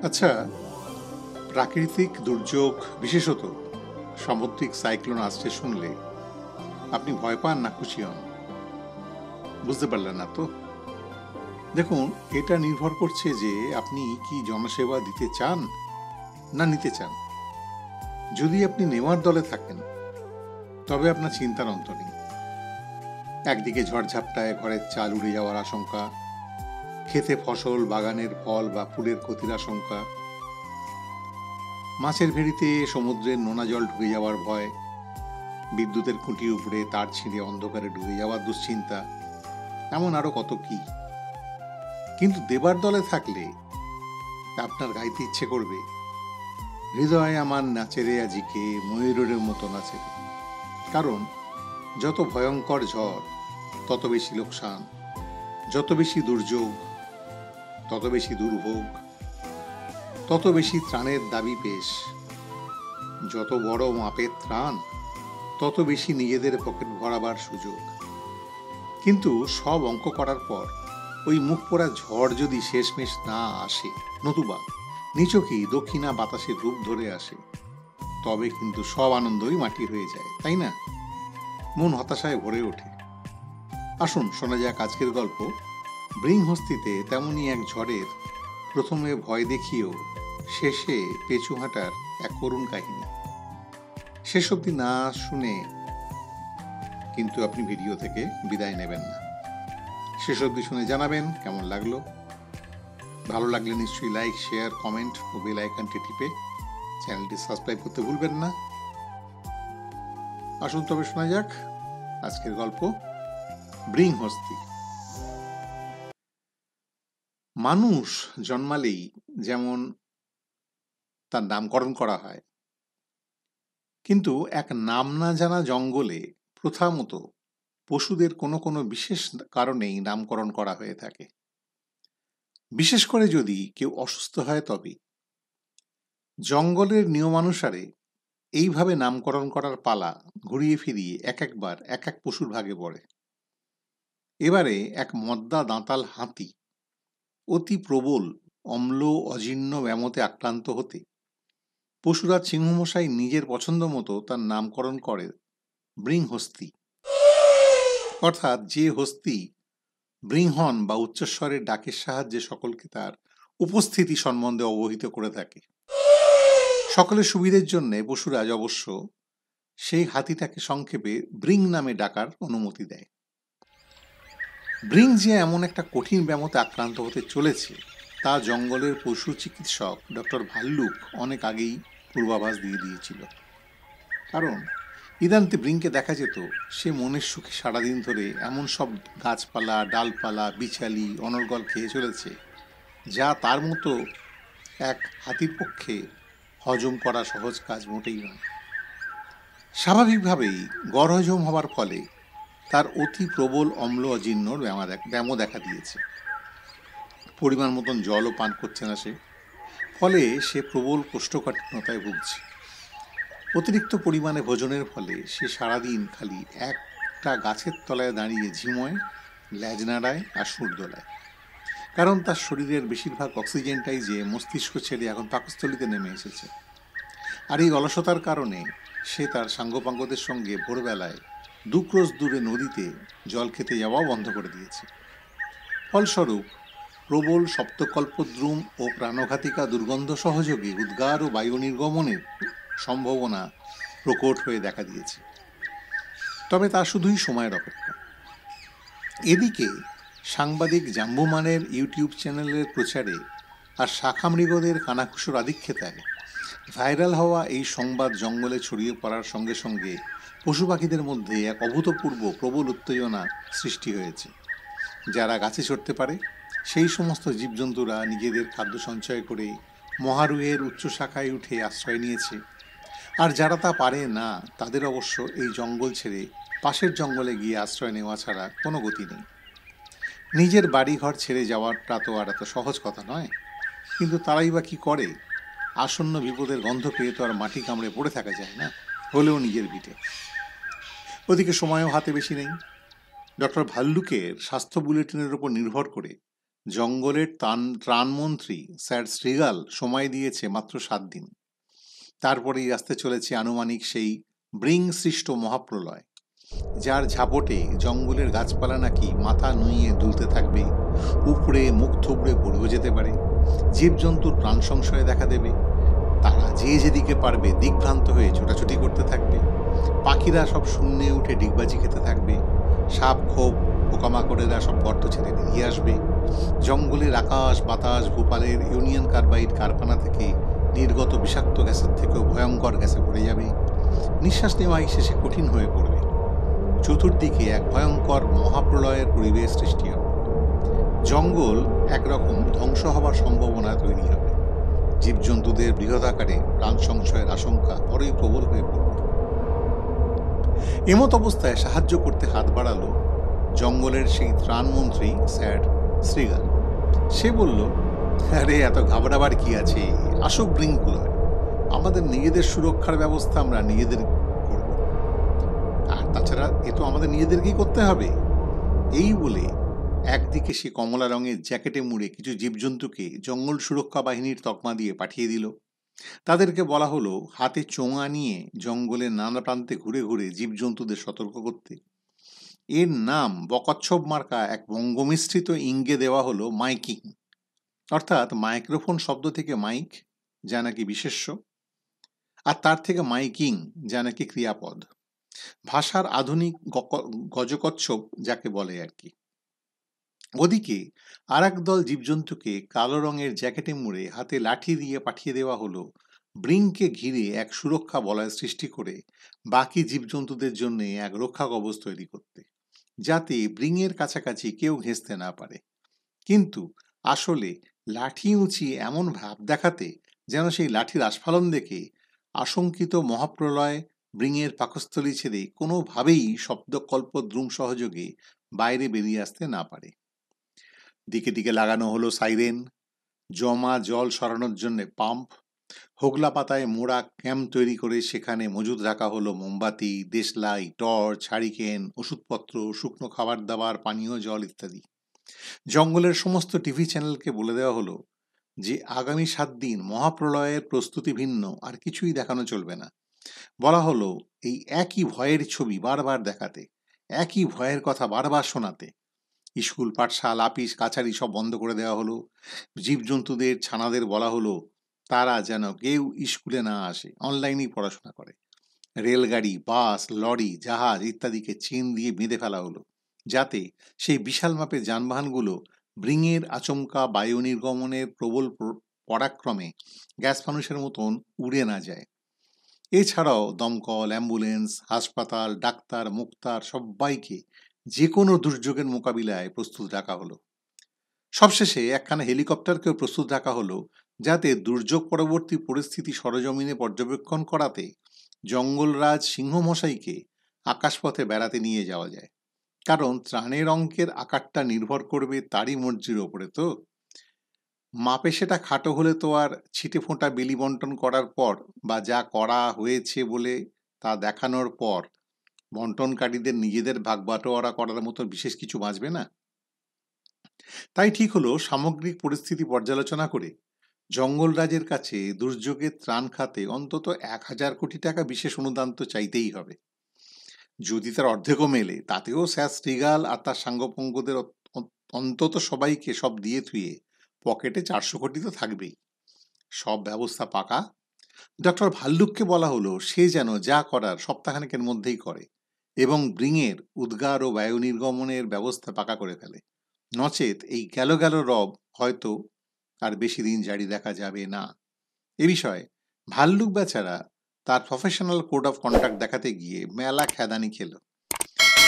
আচ্ছা, প্রাকৃতিক দুর্যোগ বিশেষত সামুদ্রিক সাইক্লোন আসছে শুনলে আপনি ভয় পান না খুশি হন? বুঝতে পারলেন না তো? দেখুন, এটা নির্ভর করছে যে আপনি কি জনসেবা দিতে চান না নিতে চান। যদি আপনি নেওয়ার দলে থাকেন তবে আপনার চিন্তার অন্ত নেই। একদিকে ঝড়ঝাপটায় ঘরের চাল উড়ে যাওয়ার আশঙ্কা, ক্ষেতে ফসল, বাগানের ফল বা ফুলের ক্ষতির আশঙ্কা, মাছের ভেড়িতে সমুদ্রের নোনা জল ঢুকে যাওয়ার ভয়, বিদ্যুতের খুঁটি উপড়ে তার ছিঁড়ে অন্ধকারে ডুবে যাওয়ার দুশ্চিন্তা, এমন আরো কত কি। কিন্তু দেবার দলে থাকলে আপনার গাইতে ইচ্ছে করবে, হৃদয় আমার নাচেরে আজিকে ময়ূরের মতো নাচেরে। কারণ যত ভয়ঙ্কর ঝড় তত বেশি লোকসান, যত বেশি দুর্যোগ তত বেশি দুর্ভোগ, তত বেশি ত্রাণের দাবি পেশ। যত বড় মাপের ত্রাণ তত বেশি নিজেদের পকেট ভরাবার সুযোগ। কিন্তু সব অঙ্ক করার পর ওই মুখ পোড়া ঝড় যদি শেষমেশ না আসে, নতুবা নিচকেই দক্ষিণা বাতাসের রূপ ধরে আসে, তবে কিন্তু সব আনন্দই মাটি হয়ে যায়, তাই না? মন হতাশায় ভরে ওঠে। আসুন শোনা যাক আজকের গল্প, বৃংহস্তিতে তেমনই এক ঝড়ের প্রথমে ভয় দেখিয়েও শেষে পেছু হাঁটার এক করুণ কাহিনী। শেষ অবধি না শুনে কিন্তু আপনি ভিডিও থেকে বিদায় নেবেন না। শেষ অবধি শুনে জানাবেন কেমন লাগলো। ভালো লাগলে নিশ্চয়ই লাইক, শেয়ার, কমেন্ট ও বেল আইকনটি টিপে চ্যানেলটি সাবস্ক্রাইব করতে ভুলবেন না। আসুন তবে শোনা যাক আজকের গল্প, বৃংহস্তি। মানুষ জন্মালেই যেমন তার নামকরণ করা হয়, কিন্তু এক নাম না জানা জঙ্গলে প্রথা মতো পশুদের কোনো কোনো বিশেষ কারণেই নামকরণ করা হয়ে থাকে। বিশেষ করে যদি কেউ অসুস্থ হয় তবে। জঙ্গলের নিয়মানুসারে এইভাবে নামকরণ করার পালা ঘুরিয়ে ফিরিয়ে এক একবার এক এক পশুর ভাগে পড়ে। এবারে এক মদ্দা দাঁতাল হাতি অতি প্রবল অম্ল অজীর্ণ ব্যামোতে আক্রান্ত হতে পশুরাজ সিংহমশাই নিজের পছন্দ মতো তার নামকরণ করে বৃংহস্তি। অর্থাৎ যে হস্তি বৃংহন বা উচ্চস্বরের ডাকের সাহায্যে সকলকে তার উপস্থিতি সম্বন্ধে অবহিত করে থাকে। সকলের সুবিধের জন্যে পশুরাজ অবশ্য সেই হাতিটাকে সংক্ষেপে ব্রিং নামে ডাকার অনুমতি দেয়। ব্রিং যে এমন একটা কঠিন ব্যামোতে আক্রান্ত হতে চলেছে তা জঙ্গলের পশু চিকিৎসক ডক্টর ভাল্লুক অনেক আগেই পূর্বাভাস দিয়ে দিয়েছিল। কারণ ইদান্তে ব্রিংকে দেখা যেত সে মনের সুখে সারাদিন ধরে এমন সব গাছপালা, ডালপালা, বিচালি, অনর্গল খেয়ে চলেছে যা তার মতো এক হাতির পক্ষে হজম করা সহজ কাজ মোটেই নয়। স্বাভাবিকভাবেই গড়হজম হবার ফলে তার অতি প্রবল অম্ল অজীর্ণর ব্যামো দেখা দিয়েছে। পরিমাণ মতন জলও পান করছে না সে, ফলে সে প্রবল কোষ্ঠকাঠিন্যতায় ভুগছে। অতিরিক্ত পরিমাণে ভোজনের ফলে সে সারাদিন খালি একটা গাছের তলায় দাঁড়িয়ে ঝিমোয়, ল্যাজ নাড়ায় আর সুর দোলায়। কারণ তার শরীরের বেশিরভাগ অক্সিজেনটাই যে মস্তিষ্ক ছেড়ে এখন পাকস্থলীতে নেমে এসেছে। আর এই অলসতার কারণে সে তার সাঙ্গপাঙ্গদের সঙ্গে ভোরবেলায় 2 ক্রোশ দূরে নদীতে জল খেতে যাওয়াও বন্ধ করে দিয়েছে। ফলস্বরূপ প্রবল সপ্তকল্পদ্রুম ও প্রাণঘাতিকা দুর্গন্ধ সহযোগে উদ্গার ও বায়ু নির্গমনের সম্ভাবনা প্রকট হয়ে দেখা দিয়েছে। তবে তা শুধুই সময়ের অপেক্ষা। এদিকে সাংবাদিক জাম্বুমানের ইউটিউব চ্যানেলের প্রচারে আর শাখামৃগদের কানাঘুষোর আধিক্যতায় ভাইরাল হওয়া এই সংবাদ জঙ্গলে ছড়িয়ে পড়ার সঙ্গে সঙ্গে পশু পাখিদের মধ্যে এক অভূতপূর্ব প্রবল উত্তেজনা সৃষ্টি হয়েছে। যারা গাছে চড়তে পারে সেই সমস্ত জীবজন্তুরা নিজেদের খাদ্য সঞ্চয় করে মহারুহের উচ্চ শাখায় উঠে আশ্রয় নিয়েছে, আর যারা তা পারে না তাদের অবশ্য এই জঙ্গল ছেড়ে পাশের জঙ্গলে গিয়ে আশ্রয় নেওয়া ছাড়া কোনো গতি নেই। নিজের বাড়িঘর ছেড়ে যাওয়াটা তো আর এত সহজ কথা নয়, কিন্তু তারাই বা কি করে? আসন্ন বিপদের গন্ধ পেয়ে তো আর মাটি কামড়ে পড়ে থাকা যায় না, হলেও নিজের ভিটে। ওদিকে সময়ও হাতে বেশি নেই। ডক্টর ভাল্লুকের স্বাস্থ্য বুলেটিনের উপর নির্ভর করে জঙ্গলের ত্রাণমন্ত্রী স্যার শ্রীগাল সময় দিয়েছে মাত্র 7 দিন। তারপরেই আসতে চলেছে আনুমানিক সেই ব্রিং সৃষ্ট মহাপ্রলয়, যার ঝাপটে জঙ্গলের গাছপালা নাকি মাথা নুইয়ে দুলতে থাকবে, উপড়ে মুখ থুবড়ে পড়েও যেতে পারে, জীবজন্তুর প্রাণ সংশয়ে দেখা দেবে, তারা যে যেদিকে পারবে দিকভ্রান্ত হয়ে ছোটাছুটি করতে থাকবে, পাখিরা সব শূন্যে উঠে ডিগবাজি খেতে থাকবে, সাপ খোপ পোকামাকড়েরা সব গর্ত ছেড়ে বেরিয়ে আসবে, জঙ্গলের আকাশ বাতাস ভোপালের ইউনিয়ন কার্বাইড কারখানা থেকে নির্গত বিষাক্ত গ্যাসের থেকেও ভয়ঙ্কর গ্যাসে পড়ে যাবে, নিঃশ্বাস নেওয়াই শেষে কঠিন হয়ে পড়বে, চতুর্দিকে এক ভয়ঙ্কর মহাপ্রলয়ের পরিবেশ সৃষ্টি হবে, জঙ্গল একরকম ধ্বংস হবার সম্ভাবনা তৈরি হবে, জীবজন্তুদের বৃহদাকারে প্রাণ সংশয়ের আশঙ্কা বড়ই প্রবল হয়ে পড়বে। এমত অবস্থায় সাহায্য করতে হাত বাড়ালো জঙ্গলের সেই ত্রাণমন্ত্রী স্যার শ্রীগাল। সে বলল, আরে এত ঘাবড়াবার কি আছে, আসুক ব্রিংগুলার, আমাদের নিজেদের সুরক্ষার ব্যবস্থা আমরা নিজেদের করব, আর তাছাড়া এ তো আমাদের নিজেদেরকেই করতে হবে। এই বলে একদিকে সে কমলা রঙের জ্যাকেটে মুড়ে কিছু জীবজন্তুকে জঙ্গল সুরক্ষা বাহিনীর তকমা দিয়ে পাঠিয়ে দিল। তাদেরকে বলা হলো হাতে চোঙা নিয়ে জঙ্গলের নানা প্রান্তে ঘুরে ঘুরে জীবজন্তুদের সতর্ক করতে। এর নাম বকচ্ছপ মার্কা এক বঙ্গমিশ্রিত ইঙ্গে দেওয়া হলো মাইকিং, অর্থাৎ মাইক্রোফোন শব্দ থেকে মাইক, যা নাকি বিশেষ্য, আর তার থেকে মাইকিং, যা নাকি ক্রিয়াপদ, ভাষার আধুনিক গজকচ্ছপ যাকে বলে আর কি। ওদিকে আর এক দল জীবজন্তুকে কালো রঙের জ্যাকেটে মুড়ে হাতে লাঠি দিয়ে পাঠিয়ে দেওয়া হলো ব্রিংকে ঘিরে এক সুরক্ষা বলয় সৃষ্টি করে বাকি জীবজন্তুদের জন্য এক রক্ষা কবচ তৈরি করতে, যাতে ব্রিংয়ের কাছাকাছি কেউ ঘেঁষতে না পারে, কিন্তু আসলে লাঠি উঁচিয়ে এমন ভাব দেখাতে যেন সেই লাঠির আস্ফালন দেখে আশঙ্কিত মহাপ্রলয় ব্রিংয়ের পাকস্থলী ছেড়ে কোনোভাবেই শব্দকল্প দ্রুম সহযোগে বাইরে বেরিয়ে আসতে না পারে। দিকে দিকে লাগানো হলো সাইরেন, জমা জল সরানোর জন্য পাম্প, হোগলা পাতায় মোড়া ক্যাম্প তৈরি করে সেখানে মজুদ রাখা হলো মোমবাতি, দেশলাই, টর্চ, হারিকেন, ওষুধপত্র, শুকনো খাবার দাবার, পানীয় জল ইত্যাদি। জঙ্গলের সমস্ত টিভি চ্যানেলকে বলে দেওয়া হলো যে আগামী 7 দিন মহাপ্রলয়ের প্রস্তুতি ভিন্ন আর কিছুই দেখানো চলবে না। বলা হলো এই একই ভয়ের ছবি বারবার দেখাতে, একই ভয়ের কথা বারবার শোনাতে। স্কুল, পাঠশালা, আপিস, কাছারি সব বন্ধ করে দেওয়া হলো। জীবজন্তুদের ছানাদের বলা হলো তারা যেন কেউ স্কুলে না আসে, অনলাইনেই পড়াশোনা করে। রেলগাড়ি, বাস, লরি, জাহাজ ইত্যাদিকে চেন দিয়ে বেঁধে ফেলা হলো, যাতে সেই বিশাল মাপের যানবাহনগুলো ব্রিংয়ের আচমকা বায়ু নির্গমনের প্রবল পরাক্রমে গ্যাস ফানুসের মতন উড়ে না যায়। এছাড়াও দমকল, অ্যাম্বুলেন্স, হাসপাতাল, ডাক্তার, মুক্তার সবাইকে যে কোনো দুর্যোগের মোকাবিলায় প্রস্তুত রাখা হলো। সবশেষে একখানা হেলিকপ্টারকেও প্রস্তুত রাখা হলো, যাতে দুর্যোগ পরবর্তী পরিস্থিতি সরজমিনে পর্যবেক্ষণ করাতে জঙ্গলরাজ সিংহমশাইকে আকাশপথে বেড়াতে নিয়ে যাওয়া যায়। কারণ ত্রাণের অঙ্কের আকারটা নির্ভর করবে তারই মর্জির ওপরে। তো মাপে সেটা খাটো হলে তো আর ছিটে ফোঁটা বিলি বন্টন করার পর বা যা করা হয়েছে বলে তা দেখানোর পর বন্টনকারীদের নিজেদের ভাগ বাটোয়ারা করার মতো বিশেষ কিছু বাঁচবে না। তাই ঠিক হলো সামগ্রিক পরিস্থিতি পর্যালোচনা করে জঙ্গলরাজের কাছে দুর্যোগের ত্রাণ খাতে অন্তত 1000 কোটি টাকা বিশেষ অনুদান তো চাইতেই হবে। যদি তার অর্ধেকও মেলে তাতেও স্যার শ্রীগাল আর তার সাঙ্গপঙ্গদের অন্তত সবাইকে সব দিয়ে থুয়ে পকেটে 400 কোটি তো থাকবেই। সব ব্যবস্থা পাকা। ডক্টর ভাল্লুককে বলা হলো সে যেন যা করার সপ্তাহখানেকের মধ্যেই করে এবং ব্রিংয়ের উদ্গার ও বায়ু নির্গমনের ব্যবস্থা পাকা করে ফেলে, নচেত এই গেল গেল রব হয়তো আর বেশি দিন জারি দেখা যাবে না। এ বিষয়ে ভাল্লুক বেচারা তার প্রফেশনাল কোড অফ কন্ডাক্ট দেখাতে গিয়ে মেলা খেদানি খেল।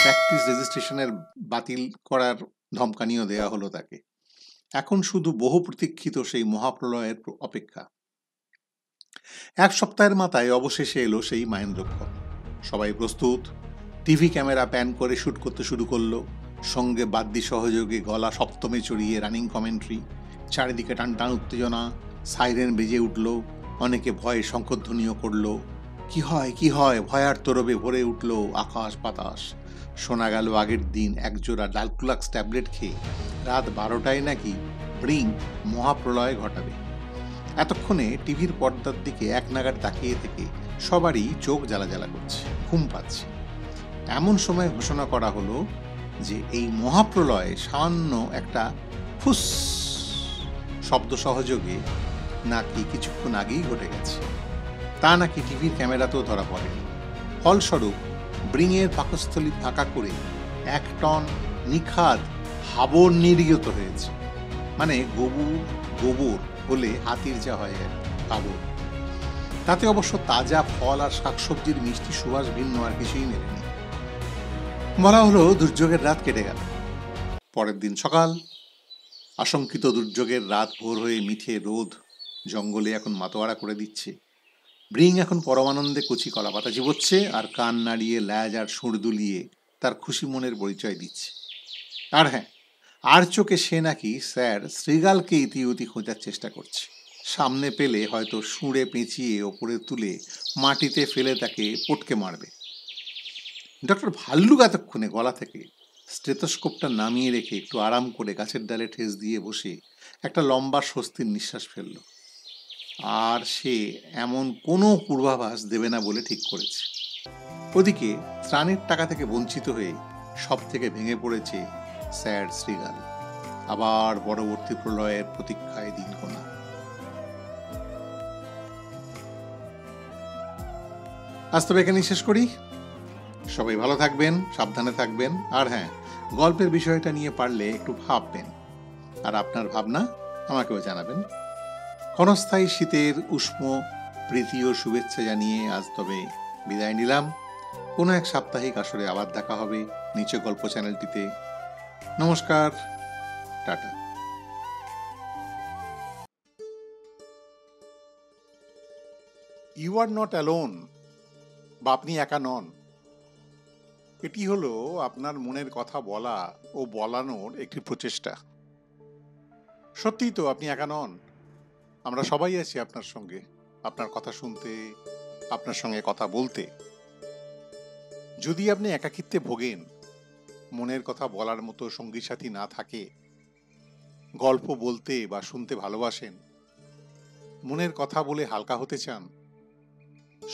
প্র্যাকটিস রেজিস্ট্রেশনের বাতিল করার ধমকানিও দেয়া হলো তাকে। এখন শুধু বহু প্রতীক্ষিত সেই মহাপ্রলয়ের অপেক্ষা। 1 সপ্তাহের মাথায় অবশেষে এলো সেই মাহেন্দ্রক্ষণ। সবাই প্রস্তুত। টিভি ক্যামেরা প্যান করে শ্যুট করতে শুরু করলো, সঙ্গে বাদ্যি সহযোগে গলা সপ্তমে চড়িয়ে রানিং কমেন্ট্রি। চারিদিকে টান টান উত্তেজনা, সাইরেন বেজে উঠল, অনেকে ভয়ে শঙ্খধ্বনিও করল। কি হয় ভয়ার তরবে ভরে উঠল আকাশ বাতাস। শোনা গেল আগের দিন একজোড়া ডালকুলাক্স ট্যাবলেট খেয়ে রাত 12টায় নাকি ব্রিং মহাপ্রলয় ঘটাবে। এতক্ষণে টিভির পর্দার দিকে এক নাগাড় তাকিয়ে থেকে সবারই চোখ জ্বালা জ্বালা করছে, ঘুম পাচ্ছে। এমন সময় ঘোষণা করা হলো যে এই মহাপ্রলয়ে সামান্য একটা ফুস শব্দ সহযোগে নাকি কিছুক্ষণ আগেই ঘটে গেছে। তা নাকি টিভির ক্যামেরাতেও ধরা পড়েনি। ফলস্বরূপ ব্রিংয়ের পাকস্থলী ফাঁকা করে 1 টন নিখাদ হাবর নির্গত হয়েছে। মানে গোবর হলে হাতির যা হয় হাবর। তাতে অবশ্য তাজা ফল আর শাকসবজির মিষ্টি সুবাস ভিন্ন আর কিছুই মেলেনি। বলা হলো দুর্যোগের রাত কেটে গেল। পরের দিন সকাল। আশঙ্কিত দুর্যোগের রাত ভোর হয়ে মিঠে রোদ জঙ্গলে এখন মাতোয়ারা করে দিচ্ছে। ব্রিং এখন পরমানন্দে কচি কলাপাতা চিবোচ্ছে আর কান নাড়িয়ে ল্যাজ আর সুর দুলিয়ে তার খুশি মনের পরিচয় দিচ্ছে। আর হ্যাঁ, আর চোখে সে নাকি স্যার শ্রীগালকে ইতিউতি খোঁজার চেষ্টা করছে। সামনে পেলে হয়তো সুঁড়ে পেঁচিয়ে ওপরে তুলে মাটিতে ফেলে তাকে পটকে মারবে। ডক্টর ভাল্লুক এতক্ষণে গলা থেকে স্টেথোস্কোপটা নামিয়ে রেখে একটু আরাম করে গাছের ডালে ঠেস দিয়ে বসে একটা লম্বা স্বস্তির নিঃশ্বাস ফেলল। আর সে এমন কোনো পূর্বাভাস দেবে না বলে ঠিক করেছে। ওদিকে ত্রাণের টাকা থেকে বঞ্চিত হয়ে সব থেকে ভেঙে পড়েছে স্যার শ্রীগাল। আবার পরবর্তী প্রলয়ের প্রতীক্ষায় দিন গোনা। আজ তবে এখানেই শেষ করি। সবাই ভালো থাকবেন, সাবধানে থাকবেন। আর হ্যাঁ, গল্পের বিষয়টা নিয়ে পারলে একটু ভাববেন, আর আপনার ভাবনা আমাকেও জানাবেন। ক্ষণস্থায়ী শীতের উষ্ণ প্রীতি ও শুভেচ্ছা জানিয়ে আজ তবে বিদায় নিলাম। কোনো এক সাপ্তাহিক আসরে আবার দেখা হবে নিচে গল্প চ্যানেলটিতে। নমস্কার, tata. You are not alone, বা আপনি একা নন। এটি হলো আপনার মনের কথা বলা ও বলানোর একটি প্রচেষ্টা। সত্যিই তো আপনি একা নন। আমরা সবাই আছি আপনার সঙ্গে, আপনার কথা শুনতে, আপনার সঙ্গে কথা বলতে। যদি আপনি একাকিত্বে ভোগেন, মনের কথা বলার মতো সঙ্গী সাথী না থাকে, গল্প বলতে বা শুনতে ভালোবাসেন, মনের কথা বলে হালকা হতে চান,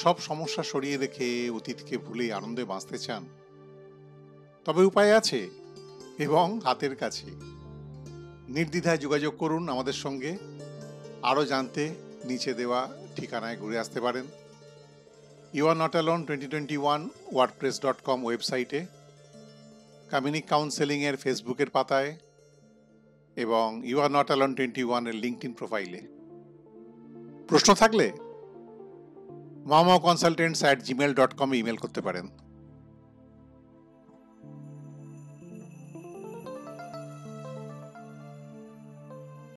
সব সমস্যা সরিয়ে রেখে অতীতকে ভুলে আনন্দে বাঁচতে চান, তবে উপায় আছে এবং হাতের কাছে। নির্দ্বিধায় যোগাযোগ করুন আমাদের সঙ্গে। আরও জানতে নিচে দেওয়া ঠিকানায় ঘুরে আসতে পারেন। You are not alone 2021 wordpress.com ওয়েবসাইটে, কমিউনিক কাউন্সেলিংয়ের ফেসবুকের পাতায় এবং ইউ আর নট অ্যালোন 21 এর লিঙ্কডইন প্রোফাইলে। প্রশ্ন থাকলে mamaconsultants@gmail.com ইমেল করতে পারেন।